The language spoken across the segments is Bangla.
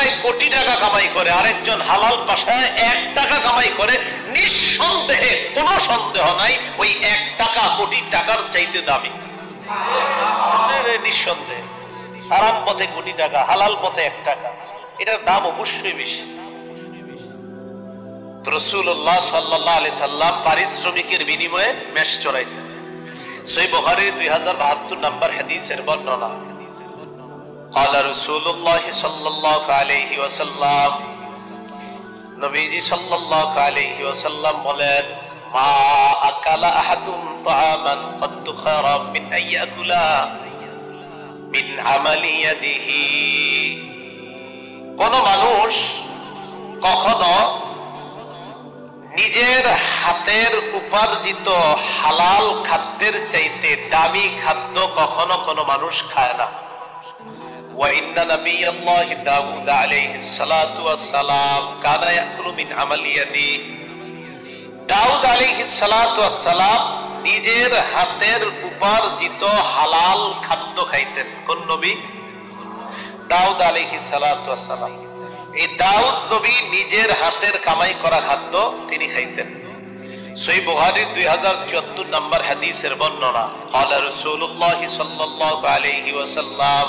পেশায় কোটি টাকা কামাই করে, আরেকজন হালাল পেশায় 1 টাকা কামাই করে, নিঃসন্দেহে কোনো সন্দেহ নাই ওই 1 টাকা কোটি টাকার চাইতে দামি। নিঃসন্দেহে হারাম পথে কোটি টাকা, হালাল পথে 1 টাকা, এটার দাম অবশ্যই বেশি। রাসূলুল্লাহ সাল্লাল্লাহু আলাইহি সাল্লাম পারিশ্রমিকের বিনিময়ে মেষ চড়াইতেন। সহিহ বুখারী 2072 নম্বর হাদিসের বর্ণনা, قال رسول الله صلى الله عليه وسلم, নবীজি সাল্লাল্লাহু আলাইহি ওয়াসাল্লাম বলেন, মা আকালা আহাদুন তাআমান قد خير من أن يأكل من عمل يده। কোন মানুষ কখনো নিজের হাতের উপার্জিত হালাল খাদ্যের চাইতে দামি খাদ্য কখনো কোনো মানুষ খায় না। وإن نبي الله داود عليه الصلاة والسلام كان يأكل من عمل يده। দাউদ আলাইহিস সালাতু ওয়াস সালাম নিজের হাতের উপার্জিত হালাল খাদ্য খাইতেন। কোন নবী? দাউদ আলাইহিস সালাতু ওয়াস সালাম। এই দাউদ নবী নিজের হাতের কামাই করা খাদ্য তিনি খাইতেন। সহিহ বুখারীর 2074 নম্বর হাদিসের বর্ণনা, قال رسول الله صلى الله عليه وسلم,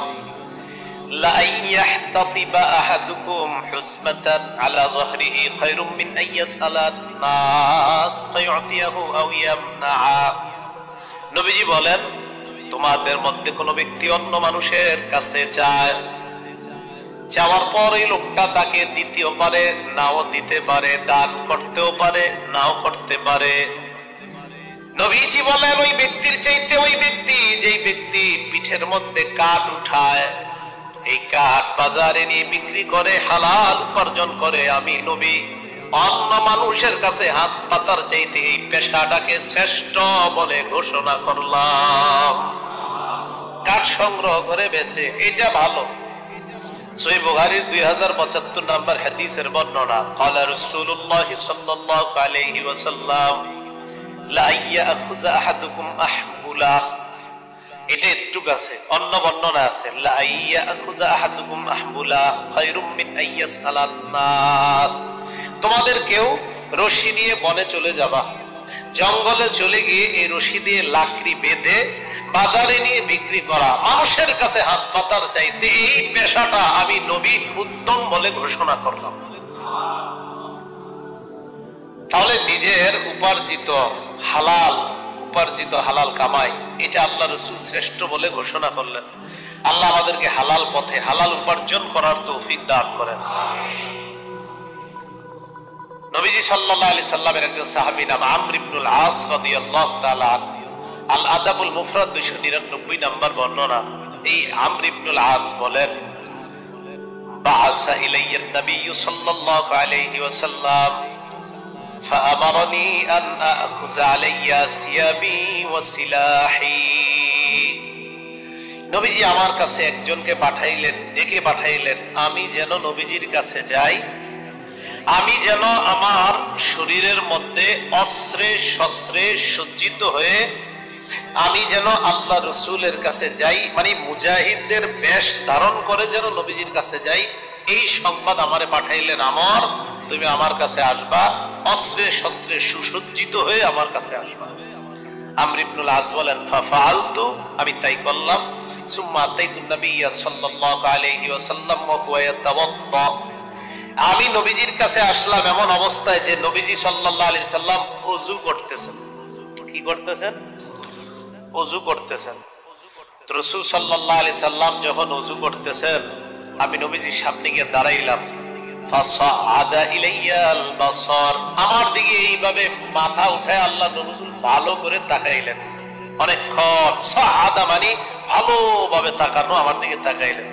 لا يحتطب أحدكم حزمة على ظهره خير من أن يسأل الناس فيعطيه أو يمنع। নবীজি বলেন, তোমাদের মধ্যে কোনো ব্যক্তি অন্য মানুষের কাছে যায়, যাওয়ার পর এই লোকটা তাকে দিতেও পারে, নাও দিতে পারে, দান করতেও পারে, নাও করতে পারে। নবীজি বলেন, ওই ব্যক্তির চাইতে ওই ব্যক্তি যেই ব্যক্তি পিঠের মধ্যে কাঠ উঠায়, এই কাঠ বাজারে নিয়ে বিক্রি করে হালাল উপার্জন করে, আমি নবী অন্য মানুষের কাছে হাত পাতার চাইতে এই পেশাটাকে শ্রেষ্ঠ বলে ঘোষণা করলাম। কাঠ সংগ্রহ করে বেচে, এটা ভালো। সহিহ বুখারীর 2075 নম্বর হাদিসের বর্ণনা, قال رسول الله صلى الله عليه وسلم, لا يأخذ أحدكم أحبله। এটা একটু আছে, অন্য বর্ণনা আছে, লা ইয়াখুযা আহাদুকুম আহবুলা খায়রুম মিন আইয়াসআলান নাস। তোমাদের কেউ রশি নিয়ে বনে চলে যাবা, জঙ্গলে চলে গিয়ে এই রশি দিয়ে লাকড়ি বেঁধে বাজারে নিয়ে বিক্রি করা, মানুষের কাছে হাত পাতার চাইতে এই পেশাটা আমি নবী উত্তম বলে ঘোষণা করলাম। তাহলে নিজের উপার্জিত হালাল কামাই, এটা আল্লাহ রাসূল শ্রেষ্ঠ বলে ঘোষণা করলেন। আল্লাহ আমাদেরকে হালাল পথে হালাল উপার্জন করার তৌফিক দান করেন। নবীজি সাল্লাল্লাহু আলাইহি সাল্লামের একজন সাহাবী নাম আমর ইবনুল আস রাদিয়াল্লাহু তাআলা, আল আদাবুল মুফরাদ 299 নম্বর বর্ণনা, এই আমর ইবনুল আস বলেন, বাআসা ইলাইয়ান নবী সাল্লাল্লাহু আলাইহি ওয়াসাল্লাম فأمرني أن أأخذ علي ثيابي وسلاحي। নবীজি আমার কাছে একজনকে পাঠাইলেন, ডেকে পাঠাইলেন, আমি যেন নবীজির কাছে যাই, আমি যেন আমার শরীরের মধ্যে অস্ত্রে শস্ত্রে সজ্জিত হয়ে আমি যেন আল্লাহ রাসূলের কাছে যাই, মানে মুজাহিদদের বেশ ধারণ করে যেন নবীজির কাছে যাই, এই সংবাদ আমারে পাঠাইলেন। আমার তুমি আমার কাছে আসবা, অস্ত্রে শস্ত্রে সুসজ্জিত হয়ে আমার কাছে আসবা। আমর ইবনুল আস বলেন, ফাফালতু, আমি তাই করলাম। সুম্মা আতাইতুন নবিয়্য সাল্লাল্লাহু আলাইহি ওয়াসাল্লাম ওয়া হুয়া ইয়াতাওয়াদ্দা। আমি নবীজির কাছে আসলাম এমন অবস্থায় যে নবীজি সাল্লাল্লাহু আলাইহি সাল্লাম ওযু করতেছেন। কি করতেছেন? ওযু করতেছেন। রাসূল সাল্লাল্লাহু আলাইহি সাল্লাম যখন ওযু করতেছেন, আমি নবীজির সামনে গিয়ে দাঁড়াইলাম। ফাসাআদা ইলাইয়াল বাসার, আমার দিকে এইভাবে মাথা উঠায় আল্লাহ রাসূল ভালো করে তাকাইলেন। অনেকক্ষণ, সাআদা মানে ভালোভাবে তাকানো, আমার দিকে তাকাইলেন।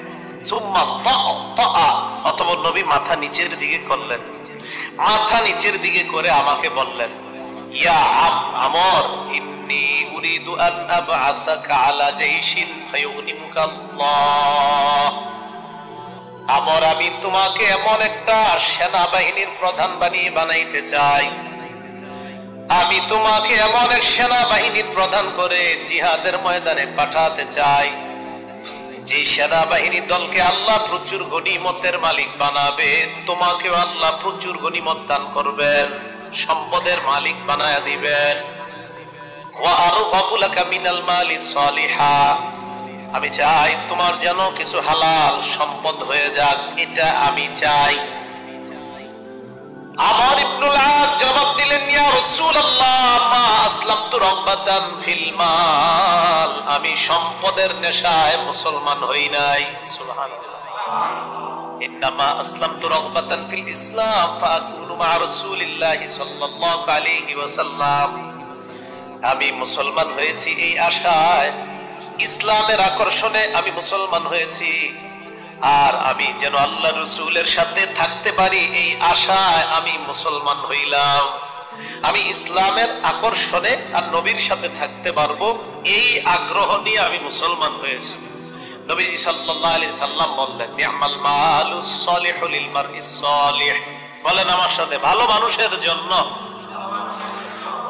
সুম্মা তাআ, অতঃপর নবী মাথা নিচের দিকে করলেন। মাথা নিচের দিকে করে আমাকে বললেন, ইয়া আমর, ইন্নী উরিদু আন আবআসাকা আলা জাইশিন ফায়ুগনিমুকা আল্লাহ। আমর, আমি তোমাকে এমন একটা সেনাবাহিনীর প্রধান বানাইতে চাই, আমি তোমাকে এমন এক সেনাবাহিনীর প্রধান করে জিহাদের ময়দানে পাঠাতে চাই, যে সেনাবাহিনী দলকে আল্লাহ প্রচুর গনিমতের মালিক বানাবে, তোমাকেও আল্লাহ প্রচুর গনিমত দান করবেন, সম্পদের মালিক বানায়া দিবেন। ওয়া আরগাবু লাকা মিনাল মালি সলিহা, আমি চাই তোমার যেন কিছু হালাল সম্পদ হয়ে যাক, এটা আমি চাই। আমর ইবনুল আস জবাব দিলেন, ইয়া রাসূলুল্লাহ মা আসলামতু রাগবাতান ফিল মাল, আমি সম্পদের নেশায় মুসলমান হই নাই। সুবহানাল্লাহ। ইন্নামা আসলামতু রাগবাতান ফিল ইসলাম ফাকুনু মা রাসূলিল্লাহি সাল্লাল্লাহু আলাইহি ওয়াসাল্লাম, আমি মুসলমান হয়েছি এই আশায়, ইসলামের আকর্ষণে আমি মুসলমান হয়েছি, আর আমি যেন আল্লাহ রাসূলের সাথে থাকতে পারি এই আশায় আমি মুসলমান হইলাম। আমি ইসলামের আকর্ষণে আর নবীর সাথে থাকতে পারবো এই আগ্রহ নিয়ে আমি মুসলমান হয়েছি। নবীজি সাল্লাল্লাহু আলাইহি সাল্লাম বললেন, নি'মাল মালুস সলিহু লিল মারইস সলিহ, বলেন আমার সাথে, ভালো মানুষের জন্য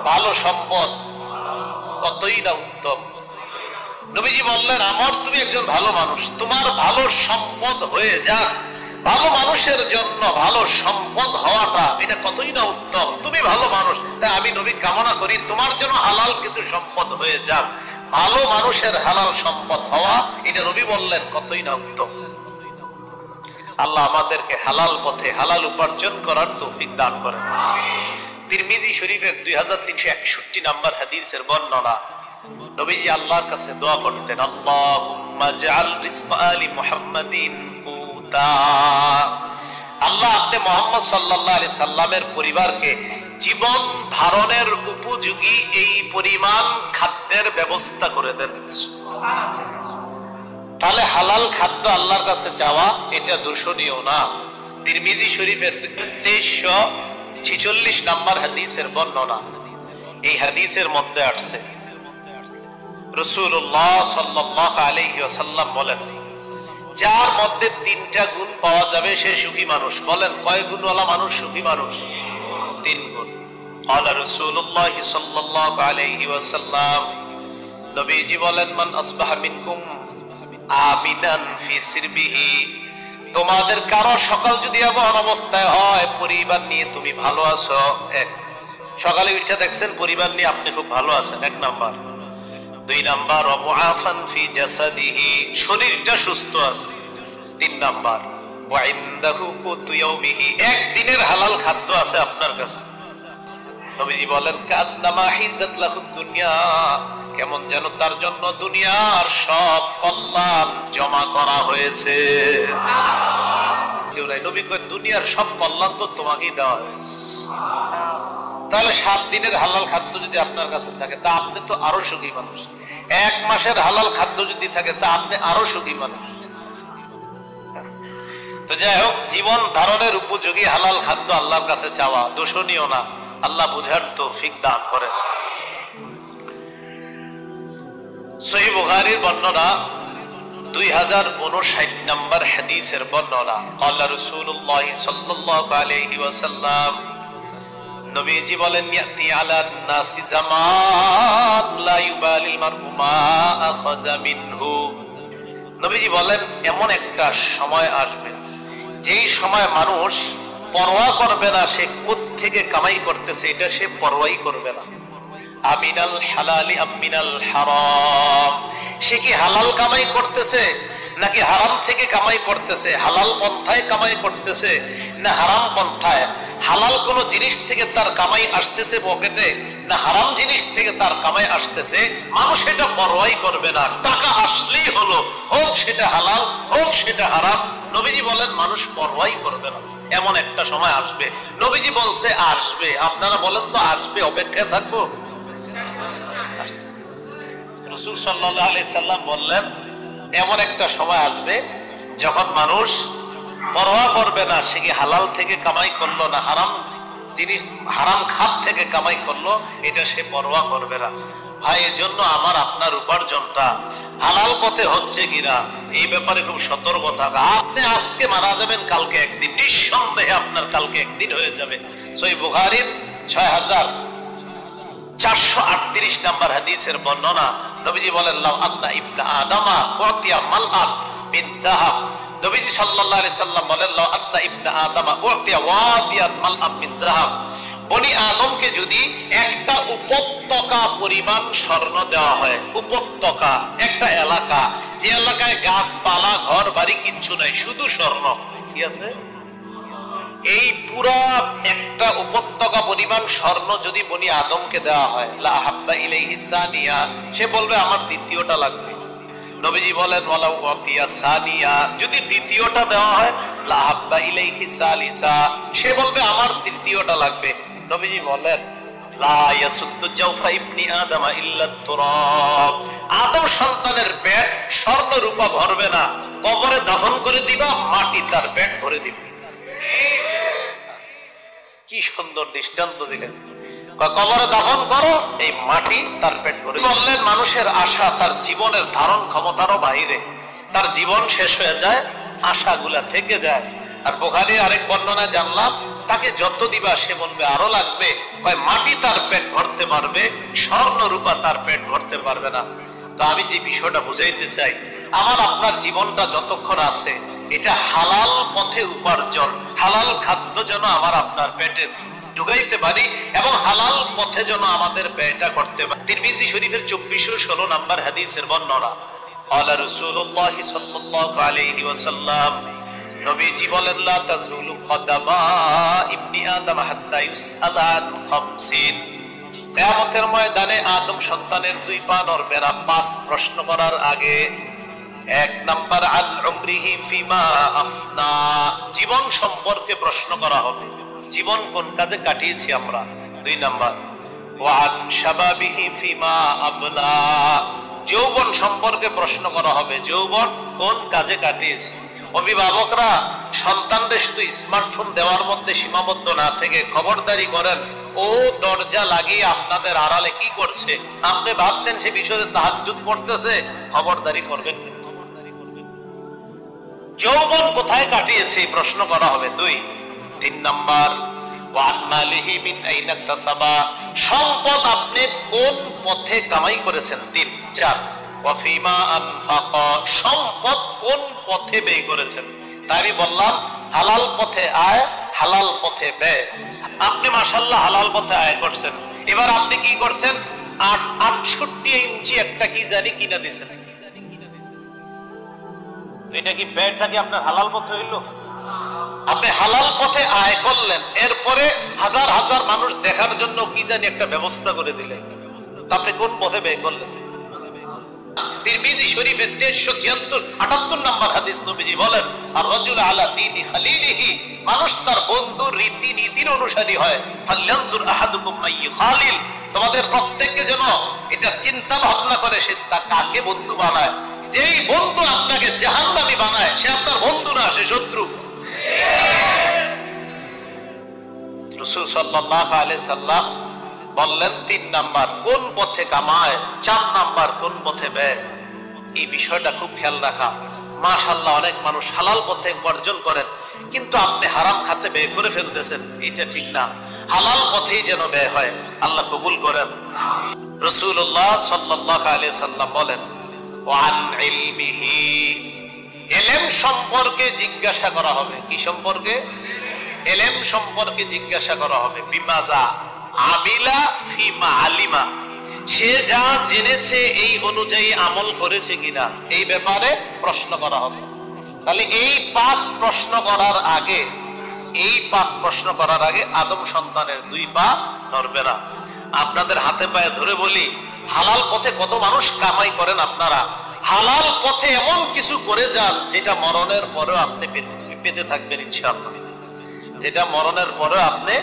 ভালো সম্পদ কতই না উত্তম। নবীজি বললেন, আমর তুমি একজন ভালো মানুষ, তোমার ভালো সম্পদ হয়ে যাক, ভালো মানুষের জন্য ভালো সম্পদ হওয়াটা এটা কতই না উত্তম। তুমি ভালো মানুষ, তাই আমি নবী কামনা করি তোমার জন্য হালাল কিছু সম্পদ হয়ে যাক। ভালো মানুষের হালাল সম্পদ হওয়া এটা নবী বললেন কতই না উত্তম। আল্লাহ আমাদেরকে হালাল পথে হালাল উপার্জন করার তৌফিক দান করেন। তিরমিজি শরীফের 2361 নম্বর হাদিসের বর্ণনা, নবীজি আল্লাহর কাছে দোয়া করতেন, আল্লাহুম্মা জাআল রিজকা আলি মুহাম্মাদিন কুতা, আল্লাহ আপনি মুহাম্মদ সাল্লাল্লাহু আলাইহি সাল্লামের পরিবারকে জীবন ধারণের উপযোগী এই পরিমাণ খাদ্যের ব্যবস্থা করে দেন। তাহলে হালাল খাদ্য আল্লাহর কাছে চাওয়া এটা দূষণীয় না। তিরমিজি শরীফের 2346 নম্বর হাদিসের বর্ণনা, এই হাদিসের মধ্যে আসছে রাসূলুল্লাহ সাল্লাল্লাহু আলাইহি ওয়াসাল্লাম বলেন, যার মধ্যে 3টা গুণ পাওয়া যাবে সে সুখী মানুষ। বলেন কয় গুণওয়ালা মানুষ সুখী মানুষ? 3 গুণ। ক্বালা রাসূলুল্লাহ সাল্লাল্লাহু আলাইহি ওয়াসাল্লাম, নবীজি বলেন, মান আসবাহা মিনকুম আমিনান ফি সিরবিহি, তোমাদের কারো সকাল যদি এমন অবস্থায় হয় পরিবার নিয়ে তুমি ভালো আছো, এক সকালে উঠে দেখছেন পরিবার নিয়ে আপনি খুব ভালো আছেন, 1 নাম্বার। 2 নাম্বার মুআফান ফি জাসাদিহি, শরীরটা সুস্থ আছে। 3 নাম্বার ওয়া ইনদাহু কুতু ইয়াউমিহি, একদিনের হালাল খাদ্য আছে আপনার কাছে। নবীজি বলেন, কান্নামা হিজাত লাহুদ দুনিয়া, কেমন যেন তার জন্য দুনিয়ার সব কল্যাণ জমা করা হয়েছে। নবী কয়, দুনিয়ার সব কল্যাণ তো তোমাকেই দেওয়া হয়েছে। তাহলে 7 দিনের হালাল খাদ্য যদি আপনার কাছে থাকে তা আপনি তো আরো সুখী মানুষ। 1 মাসের হালাল খাদ্য যদি থাকে তা আপনি আরো সুখী মানুষ। তো যাই হোক, জীবন ধারণের উপযোগী হালাল খাদ্য আল্লাহর কাছে চাওয়া দোষণীয় না। আল্লাহ বুঝার তৌফিক দান করেন। সহিহ বুখারীর বর্ণনা 2059 নম্বর হাদিসের বর্ণনা, ক্বালা রাসূলুল্লাহ সাল্লাল্লাহু আলাইহি ওয়াসাল্লাম, নবীজি বলেন, ইয়াতি আলান নাসি জামান লা ইউবালিল মারউ মা আখাযা মিনহু, নবীজি বলেন এমন একটা সময় আসবে যেই সময় মানুষ পরোয়া করবে না সে কোত্থেকে কামাই করতেছে, এটা সে পরোয়াই করবে না। আমিনাল হালালি আমিনাল হারাম, সে কি হালাল কামাই করতেছে নাকি হারাম থেকে কামাই করতেছে, হালাল পন্থায় কামাই করতেছে না হারাম পন্থায়, হালাল কোন জিনিস থেকে তার কামাই আসতেছে পকেটে না হারাম জিনিস থেকে তার কামাই আসতেছে, মানুষ এটা পরোয়াই করবে না। টাকা আসলেই হলো, হোক সেটা হালাল হোক সেটা হারাম। নবীজি বলেন মানুষ পরোয়াই করবে না, এমন একটা সময় আসবে। নবীজি বলছে আসবে, আপনারা বলেন তো আসবে, অপেক্ষায় থাকবো। রাসূল সাল্লাল্লাহু আলাইহি সাল্লাম বললেন এমন একটা সময় আসবে যখন মানুষ পরোয়া করবে না সে কি হালাল থেকে কামাই করলো না হারাম জিনিস হারাম খাত থেকে কামাই করলো, এটা সে পরোয়া করবে না। ভাই, এজন্য আমার আপনার উপার্জনটা হালাল পথে হচ্ছে কিনা এই ব্যাপারে খুব সতর্ক থাকা। আপনি আজকে মারা যাবেন, কালকে একদিন, নিঃসন্দেহে আপনার কালকে একদিন হয়ে যাবে। সহিহ বুখারীর 6438 নম্বর হাদিসের বর্ণনা, নবীজি বলেন, লাউ আন্না ইবনা আদামা উতিয়া মালআন মিন যাহাব। নবীজি সাল্লাল্লাহু আলাইহি সাল্লাম বলেন লা আন্না ইবনা আদম উতিয়া ওয়াদিয়ান মালআম মিন যাহাব, বনি আদমকে যদি একটা উপত্যকা পরিমাণ স্বর্ণ দেওয়া হয়, উপত্যকা একটা এলাকা, যে এলাকায় গাছপালা ঘর বাড়ি কিচ্ছু নাই, শুধু স্বর্ণ, কি আছে? এই পুরা একটা উপত্যকা পরিমাণ স্বর্ণ যদি বনি আদমকে দেওয়া হয়, লা হাব্বা ইলাইহি সানিয়া, সে বলবে আমার দ্বিতীয়টা লাগবে। নবীজি বলেন ওয়ালাউ উতিয়া সানিয়া, যদি দ্বিতীয়টা দেওয়া হয়, লা হাব্বা ইলাইহি সালিসা, সে বলবে আমার তৃতীয়টা লাগবে। নবীজি বলেন লা ইয়াসুদ্দু জাওফা ইবনি আদম ইল্লা তুরাব, আদম সন্তানের পেট স্বর্ণ রূপা ভরবে না, কবরে দাফন করে দিবা, মাটি তার পেট ভরে দিবে। কি সুন্দর দৃষ্টান্ত দিলেন, কবরে দাফন করো, এই মাটি তার পেট ভরে। বললেন মানুষের আশা তার জীবনের ধারণ ক্ষমতারও বাইরে, তার জীবন শেষ হয়ে যায়, আশাগুলা থেকে যায়। আর বুখারী আরেক বর্ণনা জানলাম, তাকে যত দিবা সে বলবে আরো লাগবে, মাটি তার পেট ভরতে পারবে, স্বর্ণ রূপা তার পেট ভরতে পারবে না। তো আমি যে বিষয়টা বুঝাইতে চাই, আমার আপনার জীবনটা যতক্ষণ আছে, এটা হালাল পথে উপার্জন, হালাল খাদ্য যেন আমার আপনার পেটে ঢুকাইতে পারি এবং হালাল পথে যেন আমাদের ব্যয়টা করতে পারি। তিরমিজি শরীফের 2416 নম্বর হাদিসের বর্ণনা, ক্বালা রাসূলুল্লাহ সাল্লাল্লাহু আলাইহি ওয়াসাল্লাম, নবীজি বলেন লা তাজুলু কদামা ইবনি আদম হাত্তা ইউসআলা আন খামসিন, কিয়ামতের ময়দানে আদম সন্তানের দুই পা নড়বে না 5 প্রশ্ন করার আগে। 1 নাম্বার আন উমরিহি ফিমা আফনা, জীবন সম্পর্কে প্রশ্ন করা হবে, জীবন কোন কাজে কাটিয়েছি আমরা। 2 নাম্বার ওয়া আন শাবাবিহি ফিমা আবলা, যৌবন সম্পর্কে প্রশ্ন করা হবে, যৌবন কোন কাজে কাটিয়েছি। অভিভাবকরা সন্তানদের শুধু স্মার্টফোন দেওয়ার মধ্যে সীমাবদ্ধ না থেকে খবরদারি করেন, ও দরজা লাগিয়ে আপনাদের আড়ালে কি করছে, আপনি ভাবছেন সে বিষয়ে তাহাজ্জুদ পড়তেছে, খবরদারি করবেন। যৌবন কোথায় কাটিয়েছে প্রশ্ন করা হবে। 2 3 নাম্বার ওয়ান মালিহি মিন আইনা তাসাবা, সম্পদ আপনি কোন পথে কামাই করেছেন। 3 4 ওয়া ফিমা আনফাকা, সম্পদ কোন পথে ব্যয় করেছেন। তাই আমি বললাম হালাল পথে আয়, হালাল পথে ব্যয়। আপনি মাশাআল্লাহ হালাল পথে আয় করছেন, এবার আপনি কি করছেন, 68 ইঞ্চি একটা কি জানি কিনা দিয়েছেন, এটা কি ব্যয়টা কি আপনার হালাল পথে হইল? আপনি হালাল পথে আয় করলেন, এরপরে হাজার হাজার মানুষ দেখার জন্য কি জানি একটা ব্যবস্থা করে দিলেন, তা আপনি কোন পথে ব্যয় করলেন? তিরমিজি শরীফের 1376 78 নম্বর হাদিস, নবীজি বলেন আর রাজুল আলা দীনি খালিলিহি, মানুষ তার বন্ধুর রীতি নীতির অনুসারী হয়। ফালয়ানজুর আহাদুকুম মাই খালিল, তোমাদের প্রত্যেককে যেন এটা চিন্তা ভাবনা করে সে তার কাকে বন্ধু বানায়। যেই বন্ধু আপনাকে জাহান্নামী বানায় সে আপনার বন্ধু না, সে শত্রু। রাসূল সাল্লাল্লাহু আলাইহি সাল্লাম বললেন 3 নাম্বার কোন পথে কামায়, 4 নাম্বার কোন পথে ব্যয়। এই বিষয়টা খুব খেয়াল রাখা। মাশাআল্লাহ অনেক মানুষ হালাল পথে উপার্জন করেন, কিন্তু আপনি হারাম খাতে ব্যয় করে ফেলতেছেন, এটা ঠিক না। হালাল পথেই যেন ব্যয় হয়, আল্লাহ কবুল করেন। রাসূলুল্লাহ সাল্লাল্লাহু আলাইহি সাল্লাম বলেন ওয়ান ইলমিহি, ইলম সম্পর্কে জিজ্ঞাসা করা হবে। কি সম্পর্কে? ইলম সম্পর্কে জিজ্ঞাসা করা হবে। বিমাজা আমিলা ফিমা আলিমা, সে যা জেনেছে এই অনুযায়ী আমল করেছে কিনা, এই ব্যাপারে প্রশ্ন করা হবে। তাহলে এই 5 প্রশ্ন করার আগে, এই 5 প্রশ্ন করার আগে আদম সন্তানের 2 পা নড়বে না। আপনাদের হাতে পায়ে ধরে বলি, হালাল পথে কত মানুষ কামাই করেন আপনারা, হালাল পথে এমন কিছু করে যান যেটা মরণের পরেও আপনি পেতে থাকবেন ইনশাআল্লাহ, যেটা মরণের পরেও আপনি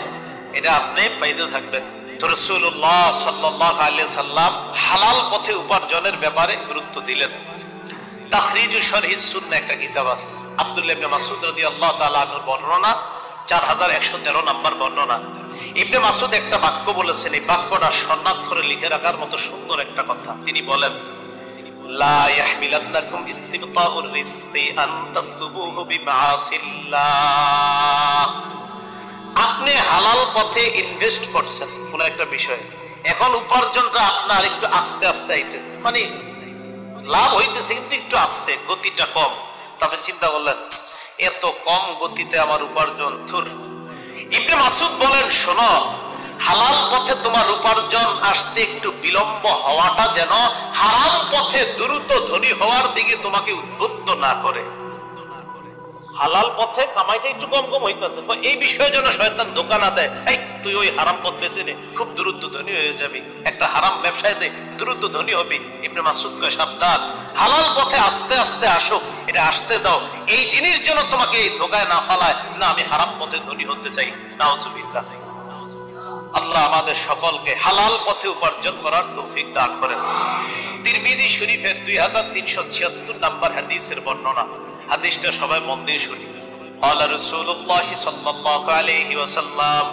এটা আপনি পাইতে থাকবেন। তো রাসূলুল্লাহ সাল্লাল্লাহু আলাইহি সাল্লাম হালাল পথে উপার্জনের ব্যাপারে গুরুত্ব দিলেন। তাখরিজু শরহিস সুন্নাহ একটা কিতাব আছে, আব্দুল্লাহ ইবনে মাসউদ রাদিয়াল্লাহু তাআলা আনহুর বর্ণনা, 4113 নম্বর বর্ণনা। ইবনে মাসউদ একটা বাক্য বলেছেন, এই বাক্যটা স্বর্ণাক্ষরে লিখে রাখার মতো সুন্দর একটা কথা। তিনি বলেন লা ইয়াহমিলান্নাকুম ইস্তিবতাউর রিজকি আন তাতলুবুহু বিমাআসিল্লাহ, আপনি হালাল পথে ইনভেস্ট করছেন কোন একটা বিষয়ে, এখন উপার্জনটা আপনার একটু আস্তে আস্তে আইতেছে, মানে লাভ হইতেছে কিন্তু একটু আস্তে, গতিটা কম। তবে চিন্তা করলেন এত কম গতিতে আমার উপার্জন ধুর। ইবনে মাসউদ বলেন, শোনো, হালাল পথে তোমার উপার্জন আসতে একটু বিলম্ব হওয়াটা যেন হারাম পথে দ্রুত ধনী হওয়ার দিকে তোমাকে উদ্বুদ্ধ না করে। হালাল পথে কামাইটা একটু কম কম হইতেছে, এই বিষয়ে যেন শয়তান ধোঁকা না দেয়, এই তুই ওই হারাম পথ বেছে নে, খুব দ্রুত ধনী হয়ে যাবি, একটা হারাম ব্যবসায় দে, দ্রুত ধনী হবি। ইবনে মাসউদ কয়, সাবধান, হালাল পথে আস্তে আস্তে আসো, এটা আসতে দাও, এই জিনিস যেন তোমাকে এই ধোঁকায় না ফালায়, না আমি হারাম পথে ধনী হতে চাই। নাউজুবিল্লাহ। আল্লাহ আমাদের সকলকে হালাল পথে উপার্জন করার তৌফিক দান করেন। তিরমিজি শরীফের 2376 নম্বর হাদিসের বর্ণনা। হাদিসটা সবাই মন দিয়ে শুনি। ক্বালা রাসূলুল্লাহ সাল্লাল্লাহু আলাইহি ওয়াসাল্লাম,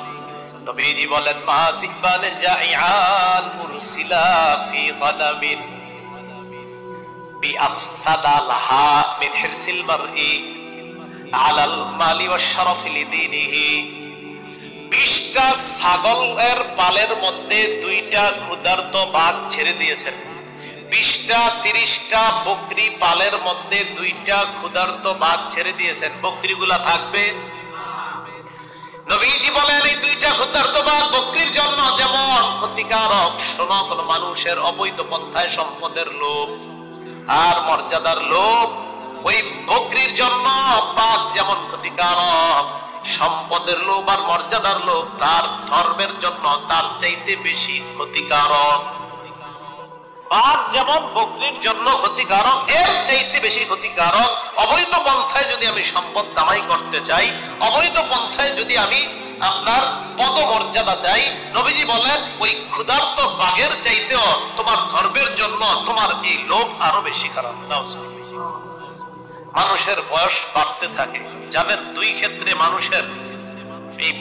নবীজি বলেন, মা জিবান জাইআন উরসিলা ফি গানামিন বিআফসাদা লাহা মিন হিরসিল মারই আলাল মালি ওয়াশ শারাফি লিদীনিহি। 20টা ছাগলের পালের মধ্যে 2টা ক্ষুধার্ত বাঘ ছেড়ে দিয়েছেন। 20টা 30টা বকরি পালের মধ্যে 2টা ক্ষুধার্ত বাঘ ছেড়ে দিয়েছেন। বকরিগুলা থাকবে? নবীজি বলেন, এই 2টা ক্ষুধার্ত বাঘ বকরির জন্য যেমন ক্ষতিকারক, শোনো, কোন মানুষের অবৈধ পন্থায় সম্পদের লোভ আর মর্যাদার লোভ ওই বকরির জন্য বাঘ যেমন ক্ষতিকারক, সম্পদের লোভ আর মর্যাদার লোভ তার ধর্মের জন্য তার চাইতে বেশি ক্ষতিকারক। বাঘ যেমন বকরির জন্য ক্ষতিকারক, এর চাইতে বেশি ক্ষতিকারক। অবৈধ পন্থায় যদি আমি সম্পদ কামাই করতে চাই, অবৈধ পন্থায় যদি আমি আপনার পদমর্যাদা চাই, নবীজি বলেন ওই ক্ষুধার্ত বাঘের চাইতেও তোমার ধর্মের জন্য তোমার এই লোভ আরো বেশি খারাপ। মানুষের বয়স বাড়তে থাকে, জানেন 2 ক্ষেত্রে মানুষের এই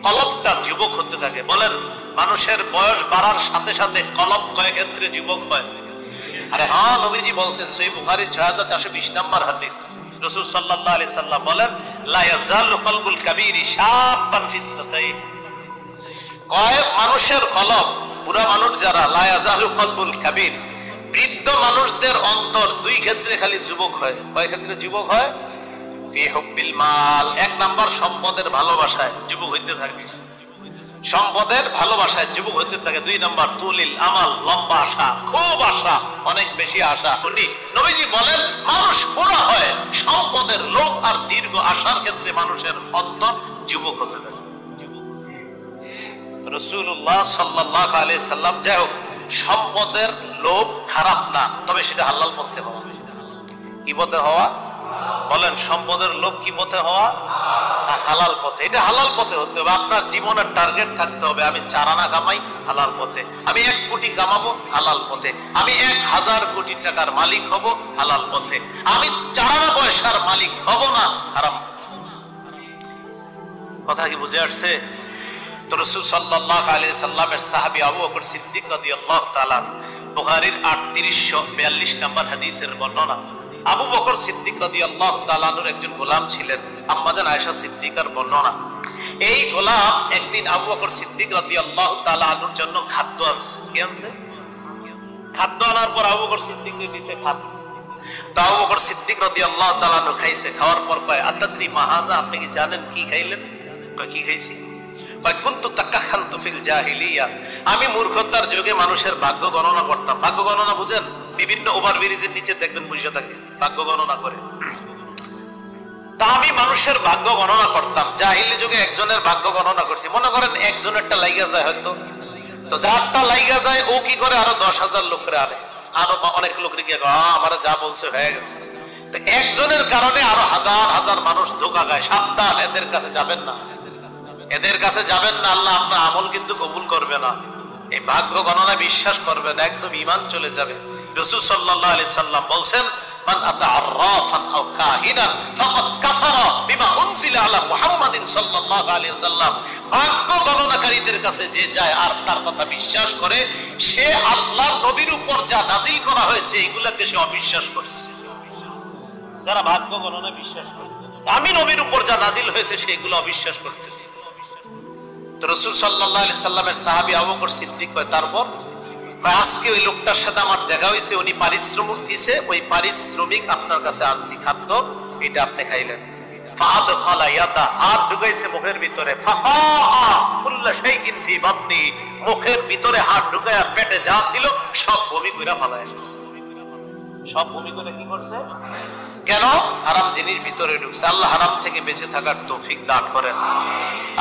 কলবটা যুবক হতে থাকে। বলেন, মানুষের বয়স বাড়ার সাথে সাথে কলব কয় ক্ষেত্রে যুবক হয়? আরে হ্যাঁ, নবীজি বলছেন, সহিহ বুখারী 6420 নম্বর হাদিস, রাসূল সাল্লাল্লাহু আলাইহি সাল্লাম বলেন, লা ইয়াজালু কলবুল কাবীরি শাবান ফি সাতাইন। কয় মানুষের কলব, বুড়া মানুষ যারা, লা ইয়াজালু কলবুল কাবীর, বৃদ্ধ মানুষদের অন্তর 2 ক্ষেত্রে খালি যুবক হয়। কয় ক্ষেত্রে যুবক হয়? ফি হুব্বিল মাল, 1 নাম্বার সম্পদের ভালোবাসায় যুবক হইতে থাকে, সম্পদের ভালোবাসায় যুবক হইতে থাকে। 2 নাম্বার তুলিল আমাল, লম্বা আশা, খুব আশা, অনেক বেশি আশা। নবীজি বলেন, মানুষ বুড়া হয় সম্পদের লোভ আর দীর্ঘ আশার ক্ষেত্রে মানুষের অন্তর যুবক হতে থাকে। রাসূলুল্লাহ সাল্লাল্লাহু আলাইহি সাল্লাম, যাই হোক, সম্পদের লোভ খারাপ না, তবে সেটা হালাল পথে হওয়া। কি পথে হওয়া? বলেন, সম্পদের লোভ কি পথে হওয়া? হালাল পথে। এটা হালাল পথে হতে হবে। আপনার জীবনের টার্গেট থাকতে হবে, আমি 4 আনা কামাই, হালাল পথে। আমি 1 কোটি কামাবো, হালাল পথে। আমি 1000 কোটি টাকার মালিক হব, হালাল পথে। আমি 4 আনা পয়সার মালিক হব না, হারাম। কথা কি বুঝে আসছে? তো রাসূল সাল্লাল্লাহু আলাইহি সাল্লামের সাহাবী আবু বকর সিদ্দিক রাদিয়াল্লাহু তাআলা, বুখারীর 3842 নম্বর হাদিসের বর্ণনা। আবু বকর সিদ্দিক রাদিয়াল্লাহু তাআলা আনহুর একজন গোলাম ছিলেন, আম্মাজান আয়েশা সিদ্দিকার বর্ণনা। এই গোলাম একদিন আবু বকর সিদ্দিক রাদিয়াল্লাহু তাআলা আনহুর জন্য খাদ্য আনছে। কি আনছে? খাদ্য আনার পর আবু বকর সিদ্দিকের নিচে খাদ্য। তো আবু বকর সিদ্দিক রাদিয়াল্লাহু তাআলা আনহু খাইছে। খাওয়ার পর কয়, আতাদরি মা হাযা, আপনি কি জানেন কি খাইলেন? কয়, কি খাইছি? কয়, কুনতু তাকাখানতু ফিল জাহিলিয়া, আমি মূর্খতার যুগে মানুষের ভাগ্য গণনা করতাম। ভাগ্য গণনা বুঝেন? বিভিন্ন ওভারব্রিজের নিচে দেখবেন বসে থাকে, ভাগ্য গণনা করে। তা আমি মানুষের ভাগ্য গণনা করতাম। জাহিলি যুগে একজনের ভাগ্য গণনা করছি। মনে করেন একজনেরটা লাইগা যায় হয়তো, তো যারটা লাইগা যায় ও কি করে আরো 10,000 লোকরে আনে, আরো অনেক লোক গিয়ে আমার যা বলছে হয়ে গেছে। তো একজনের কারণে আরো হাজার হাজার মানুষ ধোঁকা খায়। সাবধান, এদের কাছে যাবেন না, এদের কাছে যাবেন না। আল্লাহ আপনার আমল কিন্তু কবুল করবে না। এই ভাগ্য গণনা বিশ্বাস করবেন, একদম ঈমান চলে যাবে। রাসূল সাল্লাল্লাহু আলাইহি সাল্লাম বলছেন, মান আতা আররাফান আও কাহিনান ফাকাদ কাফারা বিমা উনজিলা আলা মুহাম্মাদিন সাল্লাল্লাহু আলাইহি ওয়াসাল্লাম। ভাগ্য গণনাকারীদের কাছে যে যায় আর তার কথা বিশ্বাস করে, সে আল্লাহর নবীর উপর যা নাজিল করা হয়েছে এগুলাকে সে অবিশ্বাস করছে। যারা ভাগ্য গণনা বিশ্বাস করে, আমি নবীর উপর যা নাজিল হয়েছে সেগুলো অবিশ্বাস করতেছে। তো রাসূল সাল্লাল্লাহু আলাইহি সাল্লামের সাহাবী আবু বকর সিদ্দিক কয়, তারপর আজকে ওই লোকটার সাথে আমার দেখা হয়েছে, উনি পারিশ্রমিক দিছে, ওই পারিশ্রমিক আপনার কাছে আনছি, খাদ্য এটা আপনি খাইলেন। ফাআদখালা ইয়াদা, হাত ঢুকাইছে মুখের ভিতরে, ফাকাআ কুল্লা শাইইন ফি বাতনি, মুখের ভিতরে হাত ঢুকায়া পেটে যা ছিল সব বমি কইরা ফালায় ফেলছে। সব বমি করে কি করছে? কেন? হারাম জিনিস ভিতরে ঢুকছে। আল্লাহ হারাম থেকে বেঁচে থাকার তৌফিক দান করেন।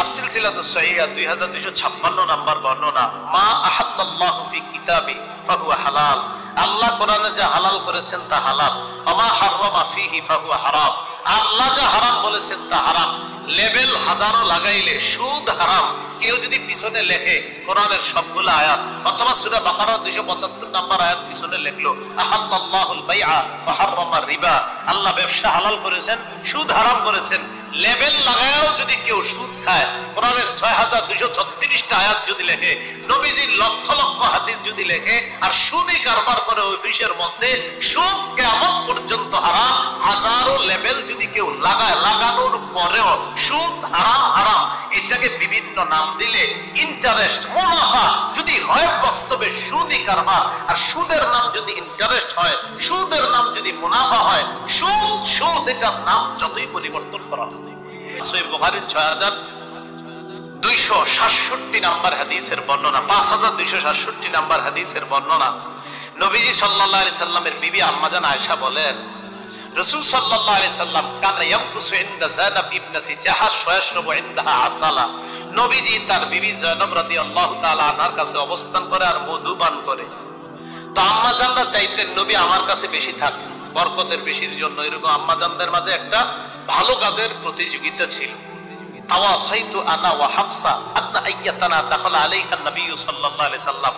আস-সিলসিলাতুস সহিহা 2256 নাম্বার বর্ণনা, মা আহাল্লাল্লাহু ফি কিতাবি ফাহুয়া হালাল, আল্লাহ কোরআনে যা হালাল করেছেন তা হালাল, ওমা হাররামা ফিহি ফাহুয়া হারাম, আল্লাহ যা হারাম বলেছেন তা হারাম। লেবেল হাজারো লাগাইলে সুদ হারাম কেউ যদি পিছনে লেখে কোরআনের সবগুলো আয়াত, অথবা সূরা বাকারার 275 নাম্বার আয়াত পিছনে লিখলো আহাল্লাল্লাহুল বাইআ ওয়া হাররামা রিবা, আল্লাহ ব্যবসা হালাল করেছেন, সুদ হারাম করেছেন, লেবেল লাগায়ও যদি কেউ সুদ খায়, কোরআনের 6236টা আয়াত যদি লেখে, নবীজির লক্ষ লক্ষ হাদিস যদি লেখে, আর সুদী কারবার করে অফিসের মধ্যে, সুদ কিয়ামত পর্যন্ত হারাম, হাজারো লেবেল যদি কেউ লাগায়, লাগানোর পরেও সুদ হারাম হারাম, এটাকে বিভিন্ন নাম দিলে ইন্টারেস্ট, মুনাফা যদি হয় বাস্তবে সুদী কারবার, আর সুদের নাম যদি ইন্টারেস্ট হয়, সুদের নাম যদি মুনাফা হয়, সুদ সুদ এটার নাম যতই পরিবর্তন করা হয়। সহিহ বুখারীর 6267 নাম্বার হাদিসের বর্ণনা, 5267 নাম্বার হাদিসের বর্ণনা, নবীজি সাল্লাল্লাহু আলাইহি সাল্লামের বিবি আম্মা জান আয়েশা বলেন, রাসূল সাল্লাল্লাহু আলাইহি সাল্লাম কানা ইয়ামকুসু ইনদা যায়নাব ইবনাতি জাহাশ ওয়া ইয়াশরাবু ইনদাহা আসালা, নবীজি তার বিবি যায়নাব রাদিয়াল্লাহু তাআলা আনহার কাছে অবস্থান করে আর মধু পান করে। তো আম্মা জানরা চাইতেন নবী আমার কাছে বেশি থাক, বরকতের বেশির জন্য। এরকম আম্মা জানদের মাঝে একটা ভালো কাজের প্রতিযোগিতা ছিল। তাওয়াসাইতু আনা ওয়া হাফসা আদনা আইয়াতানা দাখালা আলাইহা নবী সাল্লাল্লাহু আলাইহি সাল্লাম,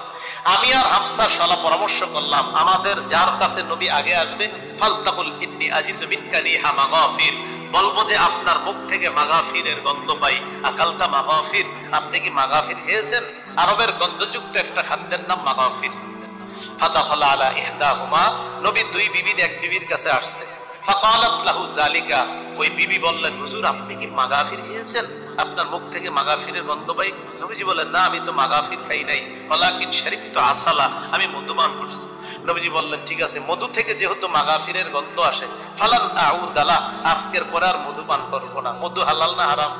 আমি আর হাফসা শালা পরামর্শ করলাম, আমাদের যার কাছে নবী আগে আসবে, ফালতাকুল ইন্নী আজিদু মিনকা রিহা মাগাফির, বলবো যে আপনার মুখ থেকে মাগাফিরের গন্ধ পাই। আকালতা মাগাফির, আপনি কি মাগাফির খেয়েছেন? আরবের গন্ধযুক্ত একটা খাদ্যের নাম মাগাফির। ফাদাখালা আলা ইহদাহুমা, নবী দুই বিবির এক বিবির কাছে আসছে। ফাকালাত লাহু যালিকা, ওই বিবি বললেন, হুজুর আপনি কি মাগাফির খেয়েছেন? আপনার মুখ থেকে মাগাফিরের গন্ধ পাই। নবীজি বলেন, না আমি তো মাগাফির খাই নাই, ওয়ালাকিন শারিবতু আসালা, আমি মধু পান করছি। নবীজি বললেন, ঠিক আছে, মধু থেকে যেহেতু মাগাফিরের গন্ধ আসে, ফালান আউদালা, আজকের পরে আর মধু পান করব না। মধু হালাল না হারাম?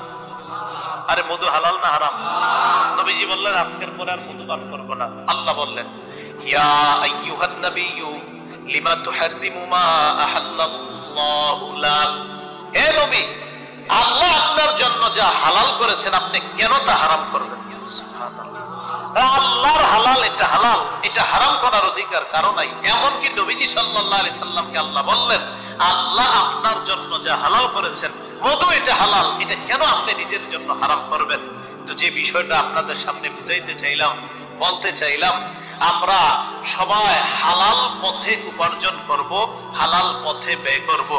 আরে মধু হালাল না হারাম? নবীজি বললেন, আজকের পরে আর মধু পান করব না। আল্লাহ বললেন, ইয়া আইয়ুহান নাবিয়্যু লিমা তুহাররিমু মা আহাল্লাল্লাহু লাক, হে নবী, আল্লাহ আপনার জন্য যা হালাল করেছেন আপনি কেন তা হারাম করবেন? সুবহানাল্লাহ, আল্লাহর হালাল এটা হালাল, এটা হারাম করার অধিকার কারো নাই। এমনকি নবীজি সাল্লাল্লাহু আলাইহি সাল্লামকে আল্লাহ বললেন, আল্লাহ আপনার জন্য যা হালাল করেছেন, মধু এটা হালাল, এটা কেন আপনি নিজের জন্য হারাম করবেন? তো যে বিষয়টা আপনাদের সামনে বুঝাইতে চাইলাম, বলতে চাইলাম, আমরা সবাই হালাল পথে উপার্জন করব, হালাল পথে ব্যয় করব।